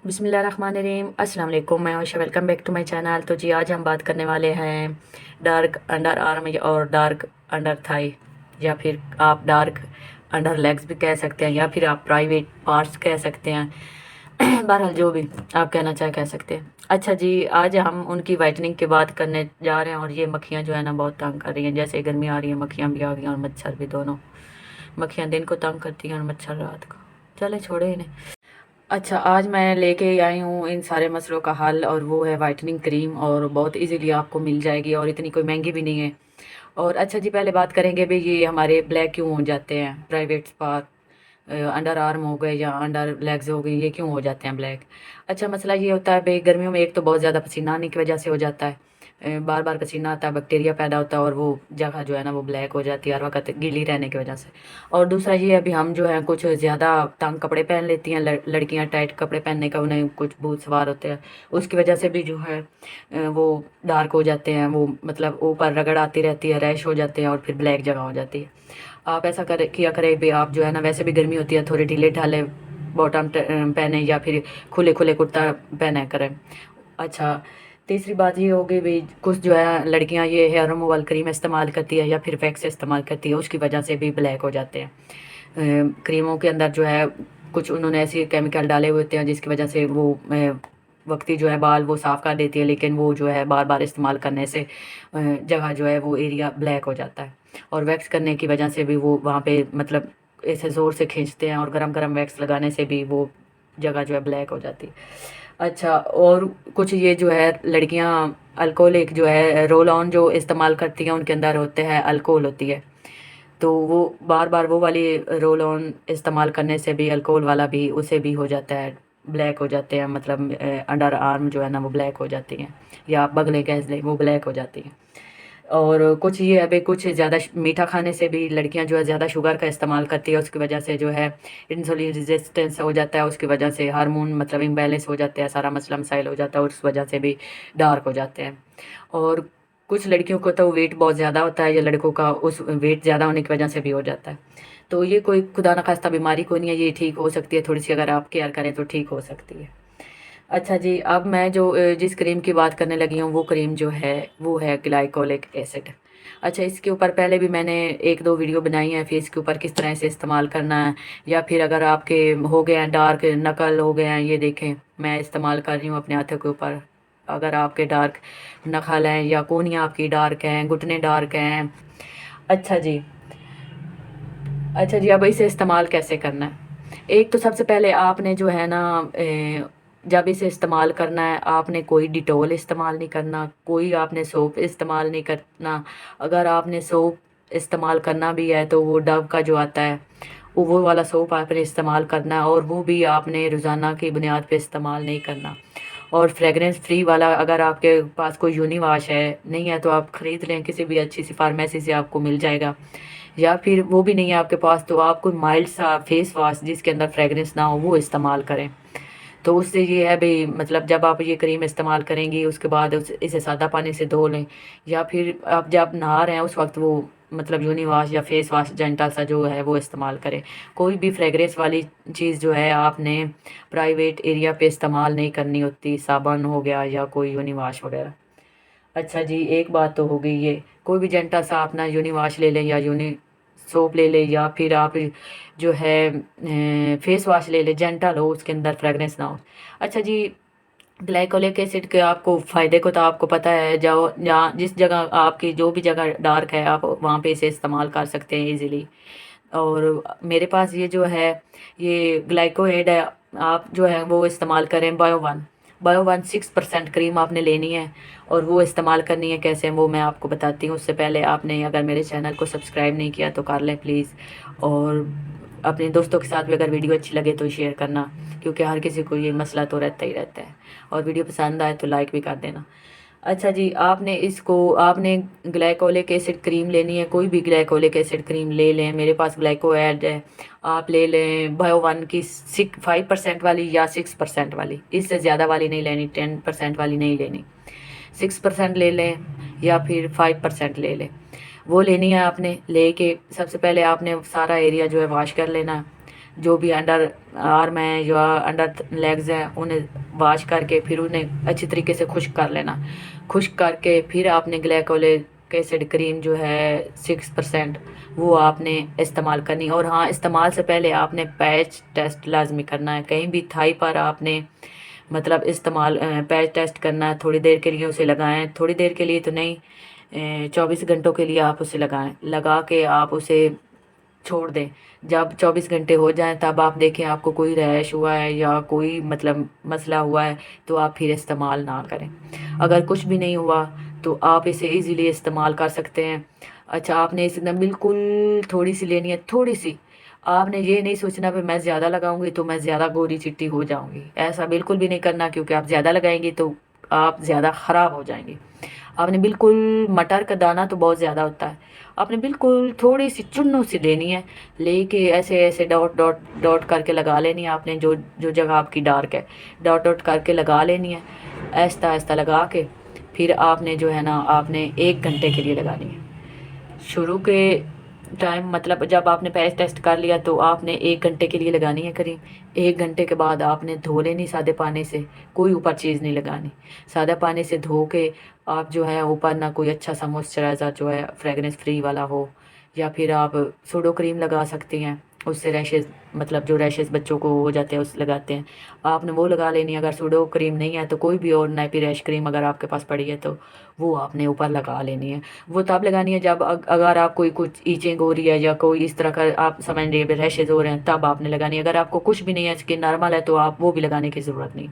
बिस्मिल्लाहिर्रहमानिर्रहीम, अस्सलाम वालेकुम। मैं Ayesha, welcome back to my channel. तो जी आज हम बात करने वाले हैं डार्क अंडर आर्म और डार्क अंडर थाई, या फिर आप डार्क अंडर लेग्स भी कह सकते हैं, या फिर आप प्राइवेट पार्ट्स कह सकते हैं। बहरहाल जो भी आप कहना चाहे कह सकते हैं। अच्छा जी, आज हम उनकी वाइटनिंग की बात करने जा रहे हैं। और ये मक्खियाँ जो है ना बहुत तंग कर रही हैं। जैसे गर्मी आ रही है, मक्खियाँ भी आ गई और मच्छर भी, दोनों। मक्खियाँ दिन को तंग करती हैं और मच्छर रात को। चले छोड़े इन्हें। अच्छा, आज मैं लेके आई हूँ इन सारे मसलों का हल, और वो है वाइटनिंग क्रीम, और बहुत इजीली आपको मिल जाएगी और इतनी कोई महंगी भी नहीं है। और अच्छा जी, पहले बात करेंगे भाई, ये हमारे ब्लैक क्यों हो जाते हैं प्राइवेट स्पा, अंडर आर्म हो गए या अंडर लेग्स हो गई, ये क्यों हो जाते हैं ब्लैक। अच्छा, मसला ये होता है भाई, गर्मियों में एक तो बहुत ज़्यादा पसीना आने की वजह से हो जाता है। बार बार पसीना आता है, बैक्टीरिया पैदा होता है, और वो जगह जो है ना वो ब्लैक हो जाती है हर वक्त गीली रहने की वजह से। और दूसरा ये अभी हम जो है कुछ ज़्यादा तंग कपड़े पहन लेती हैं, लड़कियां टाइट कपड़े पहनने का उन्हें कुछ भूत सवार होते हैं, उसकी वजह से भी जो है वो डार्क हो जाते हैं। वो मतलब ऊपर रगड़ आती रहती है, रैश हो जाते हैं और फिर ब्लैक जगह हो जाती है। आप ऐसा करे किया करें भी, आप जो है ना, वैसे भी गर्मी होती है, थोड़े ढीले ढाले बॉटम पहने या फिर खुले खुले कुर्ता पहने करें। अच्छा, तीसरी बात ये हो गई भाई, कुछ जो है लड़कियां ये हेयर रिमूवल क्रीम इस्तेमाल करती है या फिर वैक्स इस्तेमाल करती है, उसकी वजह से भी ब्लैक हो जाते हैं। क्रीमों के अंदर जो है कुछ उन्होंने ऐसे केमिकल डाले हुए होते हैं जिसकी वजह से वो वक्ती जो है बाल वो साफ़ कर देती है, लेकिन वो जो है बार बार इस्तेमाल करने से जगह जो है वो एरिया ब्लैक हो जाता है। और वैक्स करने की वजह से भी वो वहाँ पे मतलब ऐसे ज़ोर से खींचते हैं, और गरम गरम वैक्स लगाने से भी वो जगह जो है ब्लैक हो जाती है। अच्छा, और कुछ ये जो है लड़कियां अल्कोहलिक जो है रोल ऑन जो इस्तेमाल करती हैं, उनके अंदर होते हैं अल्कोहल होती है, तो वो बार बार वो वाली रोल ऑन इस्तेमाल करने से भी अल्कोहल वाला भी उसे भी हो जाता है, ब्लैक हो जाते हैं। मतलब अंडर आर्म जो है ना वो ब्लैक हो जाती हैं, या बगले कह लें वो ब्लैक हो जाती हैं। और कुछ ये अभी कुछ ज़्यादा मीठा खाने से भी लड़कियां जो है ज़्यादा शुगर का इस्तेमाल करती है, उसकी वजह से जो है इंसुलिन रेजिस्टेंस हो जाता है, उसकी वजह से हार्मोन मतलब इम्बैलेंस हो जाते हैं, सारा मसला मसाइल हो जाता है, और उस वजह से भी डार्क हो जाते हैं। और कुछ लड़कियों को तो वेट बहुत ज़्यादा होता है, या लड़कों का उस वेट ज़्यादा होने की वजह से भी हो जाता है। तो ये कोई खुदा न खास्ता बीमारी कोई नहीं है, ये ठीक हो सकती है थोड़ी सी, अगर आप केयर करें तो ठीक हो सकती है। अच्छा जी, अब मैं जो जिस क्रीम की बात करने लगी हूँ, वो क्रीम जो है वो है ग्लाइकोलिक एसिड। अच्छा, इसके ऊपर पहले भी मैंने एक दो वीडियो बनाई है फेस के ऊपर किस तरह से इस्तेमाल करना है। या फिर अगर आपके हो गए हैं डार्क नकल हो गए हैं, ये देखें मैं इस्तेमाल कर रही हूँ अपने हाथों के ऊपर। अगर आपके डार्क नखल हैं या कोहनियाँ आपकी डार्क हैं, घुटने डार्क हैं। अच्छा जी। अच्छा जी, अब इसे इस्तेमाल कैसे करना है। एक तो सबसे पहले आपने जो है ना जब इसे इस्तेमाल करना है, आपने कोई डिटॉल इस्तेमाल नहीं करना, कोई आपने सोप इस्तेमाल नहीं करना। अगर आपने सोप इस्तेमाल करना भी है तो वो डव का जो आता है वो वाला सोप आपने इस्तेमाल करना है, और वो भी आपने रोज़ाना की बुनियाद पे इस्तेमाल नहीं करना। और फ्रेगरेंस फ्री वाला, अगर आपके पास कोई यूनिवाश है नहीं है तो आप ख़रीद लें, किसी भी अच्छी सी फार्मेसी से आपको मिल जाएगा। या फिर वो भी नहीं है आपके पास तो आप कोई माइल्ड सा फेस वॉश जिसके अंदर फ्रेगरेंस ना हो वो इस्तेमाल करें। तो उससे ये है भाई, मतलब जब आप ये क्रीम इस्तेमाल करेंगी उसके बाद इसे सादा पानी से धो लें, या फिर आप जब नहा रहे हैं उस वक्त वो मतलब यूनी वॉश या फेस वॉश जेंटल सा जो है वो इस्तेमाल करें। कोई भी फ्रेगरेंस वाली चीज़ जो है आपने प्राइवेट एरिया पे इस्तेमाल नहीं करनी होती, साबुन हो गया या कोई यूनी वॉश वगैरह। अच्छा जी, एक बात तो हो गई ये, कोई भी जेंटल सा अपना यूनी वॉश ले लें या यूनी सोप ले लें, या फिर आप जो है फेस वॉश ले लें, जेंटल हो, उसके अंदर फ्रेगरेंस ना हो। अच्छा जी, ग्लाइकोलिक एसिड के आपको फ़ायदे को तो आपको पता है, जाओ जहाँ जिस जगह आपकी जो भी जगह डार्क है आप वहाँ पे इसे इस्तेमाल कर सकते हैं इजीली। और मेरे पास ये जो है ये ग्लाइकोएड है, आप जो है वो इस्तेमाल करें बायो वन 6% क्रीम आपने लेनी है, और वो इस्तेमाल करनी है कैसे वो मैं आपको बताती हूँ। उससे पहले आपने अगर मेरे चैनल को सब्सक्राइब नहीं किया तो कर लें प्लीज़, और अपने दोस्तों के साथ भी अगर वीडियो अच्छी लगे तो शेयर करना, क्योंकि हर किसी को ये मसला तो रहता ही रहता है। और वीडियो पसंद आए तो लाइक भी कर देना। अच्छा जी, आपने ग्लाइकोलिक एसिड क्रीम लेनी है, कोई भी ग्लाइकोलिक एसिड क्रीम ले लें, मेरे पास ग्लाइकोएड है, आप ले लें बायो वन की 5% वाली या 6% वाली, इससे ज़्यादा वाली नहीं लेनी, 10% वाली नहीं लेनी। 6% ले लें या फिर 5% ले लें। वो लेनी है आपने, लेके सबसे पहले आपने सारा एरिया जो है वॉश कर लेना। जो भी अंडर आर्म है या अंडर लेग्स हैं उन्हें वॉश करके फिर उन्हें अच्छी तरीके से खुश्क कर लेना। खुश्क करके फिर आपने ग्लाइकोलिक एसिड क्रीम जो है 6% वो आपने इस्तेमाल करनी। और हाँ, इस्तेमाल से पहले आपने पैच टेस्ट लाजमी करना है। कहीं भी थाई पर आपने मतलब इस्तेमाल पैच टेस्ट करना है। थोड़ी देर के लिए उसे लगाएं, थोड़ी देर के लिए तो नहीं, 24 घंटों के लिए आप उसे लगाएं। लगा के आप उसे छोड़ दें। जब 24 घंटे हो जाएं तब आप देखें आपको कोई रैश हुआ है या कोई मतलब मसला हुआ है तो आप फिर इस्तेमाल ना करें। अगर कुछ भी नहीं हुआ तो आप इसे इजीली इस्तेमाल कर सकते हैं। अच्छा, आपने इसे एकदम बिल्कुल थोड़ी सी लेनी है, थोड़ी सी। आपने ये नहीं सोचना कि मैं ज़्यादा लगाऊंगी तो मैं ज़्यादा गोरी चिट्टी हो जाऊंगी, ऐसा बिल्कुल भी नहीं करना, क्योंकि आप ज़्यादा लगाएंगी तो आप ज़्यादा ख़राब हो जाएंगे। आपने बिल्कुल, मटर का दाना तो बहुत ज़्यादा होता है, आपने बिल्कुल थोड़ी सी चुन्नों सी लेनी है, लेके ऐसे ऐसे डॉट डॉट डॉट करके लगा लेनी है। आपने जो जो जगह आपकी डार्क है डॉट डॉट करके लगा लेनी है, आहिस्ता आहिस्ता लगा के फिर आपने जो है ना आपने 1 घंटे के लिए लगानी है। शुरू के टाइम मतलब जब आपने पैच टेस्ट कर लिया तो आपने 1 घंटे के लिए लगानी है करीब। 1 घंटे के बाद आपने धो लेनी सादे पानी से, कोई ऊपर चीज़ नहीं लगानी। सादा पानी से धो के आप जो है ऊपर ना कोई अच्छा सा मॉइस्चराइज़र जो है फ्रेगनेंस फ्री वाला हो, या फिर आप सूडो क्रीम लगा सकती हैं। उससे रैशेज़ मतलब जो रैशेज़ बच्चों को हो जाते हैं उस लगाते हैं, आपने वो लगा लेनी है। अगर सूडो क्रीम नहीं है तो कोई भी और नैपी रैश क्रीम अगर आपके पास पड़ी है तो वो आपने ऊपर लगा लेनी है। वो तब लगानी है जब अगर आप कोई कुछ ईचिंग हो रही है या कोई इस तरह का आप समझ रही है रैशेज़ हो रहे हैं तब आपने लगानी है। अगर आपको कुछ भी नहीं है, स्किन नॉर्मल है, तो आप वो भी लगाने की ज़रूरत नहीं।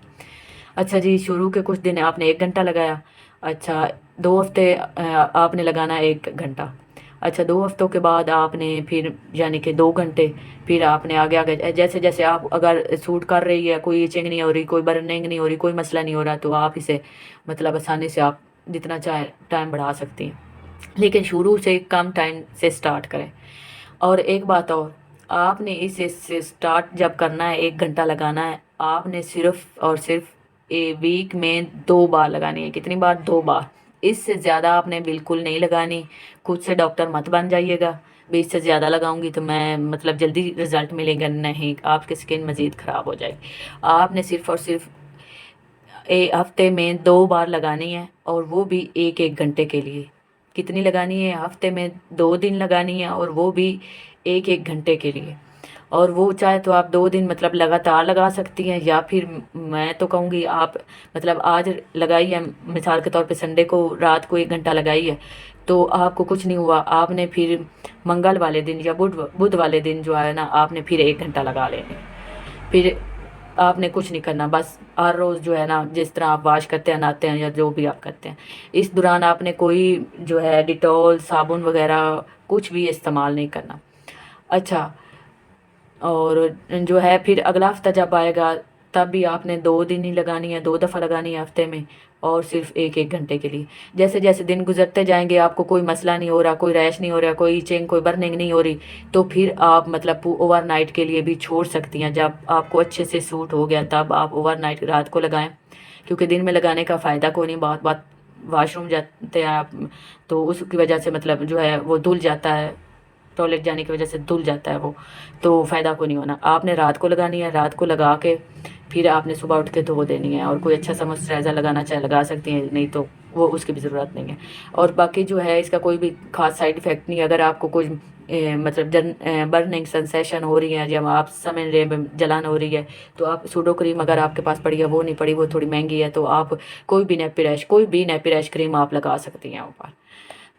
अच्छा जी, शुरू के कुछ दिन आपने 1 घंटा लगाया। अच्छा, 2 हफ्ते आपने लगाना है 1 घंटा। अच्छा, 2 हफ्तों के बाद आपने फिर यानी कि 2 घंटे, फिर आपने आगे आगे जैसे जैसे आप अगर सूट कर रही है, कोई इचिंग नहीं हो रही, कोई बर्निंग नहीं हो रही, कोई मसला नहीं हो रहा, तो आप इसे मतलब आसानी से आप जितना चाहे टाइम बढ़ा सकती हैं, लेकिन शुरू से कम टाइम से स्टार्ट करें। और एक बात और, आपने इसे स्टार्ट जब करना है 1 घंटा लगाना है, आपने सिर्फ और सिर्फ ए वीक में 2 बार लगानी है। कितनी बार? 2 बार। इससे ज़्यादा आपने बिल्कुल नहीं लगानी। खुद से डॉक्टर मत बन जाइएगा भी इससे ज़्यादा लगाऊंगी तो मैं मतलब जल्दी रिजल्ट मिलेगा, नहीं, आपकी स्किन मज़ीद ख़राब हो जाएगी। आपने सिर्फ और सिर्फ हफ्ते में 2 बार लगानी है, और वो भी 1-1 घंटे के लिए। कितनी लगानी है? हफ्ते में 2 दिन लगानी है, और वो भी 1-1 घंटे के लिए। और वो चाहे तो आप 2 दिन मतलब लगातार लगा सकती हैं, या फिर मैं तो कहूँगी आप मतलब आज लगाई है, मिसाल के तौर पे संडे को रात को 1 घंटा लगाई है तो आपको कुछ नहीं हुआ, आपने फिर मंगल वाले दिन या बुध वाले दिन जो है ना आपने फिर 1 घंटा लगा लेने। फिर आपने कुछ नहीं करना, बस हर रोज़ जो है ना जिस तरह आप वाश करते हैं, नहाते हैं, या जो भी आप करते हैं, इस दौरान आपने कोई जो है डिटॉल साबुन वगैरह कुछ भी इस्तेमाल नहीं करना। अच्छा, और जो है फिर अगला हफ्ता जब आएगा तब भी आपने 2 दिन ही लगानी है, 2 दफ़ा लगानी है हफ्ते में, और सिर्फ 1-1 घंटे के लिए। जैसे जैसे दिन गुजरते जाएंगे आपको कोई मसला नहीं हो रहा, कोई रैश नहीं हो रहा, कोई इचिंग कोई बर्निंग नहीं हो रही, तो फिर आप मतलब ओवरनाइट के लिए भी छोड़ सकती हैं। जब आपको अच्छे से सूट हो गया तब आप ओवरनाइट रात को लगाएं, क्योंकि दिन में लगाने का फ़ायदा कोई नहीं। बहुत बात वॉशरूम जाते हैं आप तो उसकी वजह से मतलब जो है वो धुल जाता है, टॉयलेट जाने की वजह से धुल जाता है वो, तो फ़ायदा को नहीं होना। आपने रात को लगानी है, रात को लगा के फिर आपने सुबह उठ के धो देनी है, और कोई अच्छा सा मॉइस्चराइज़र लगाना चाहे लगा सकती हैं, नहीं तो वो उसकी भी ज़रूरत नहीं है। और बाकी जो है इसका कोई भी खास साइड इफ़ेक्ट नहीं है। अगर आपको कुछ मतलब बर्निंग सेंसेशन हो रही है, जब आप समझ रहे हैं जलन हो रही है, तो आप सूडो क्रीम अगर आपके पास पड़ी है, वो नहीं पड़ी, वो थोड़ी महंगी है, तो आप कोई भी नेपी रैश क्रीम आप लगा सकती हैं ऊपर।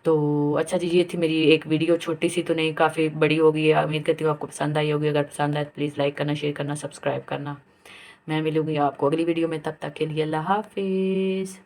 तो अच्छा जी, ये थी मेरी एक वीडियो, छोटी सी तो नहीं, काफ़ी बड़ी हो गई है। उम्मीद करती हूँ आपको पसंद आई होगी। अगर पसंद आए तो प्लीज़ लाइक करना, शेयर करना, सब्सक्राइब करना। मैं मिलूँगी आपको अगली वीडियो में, तब तक के लिए अल्लाह हाफिज़।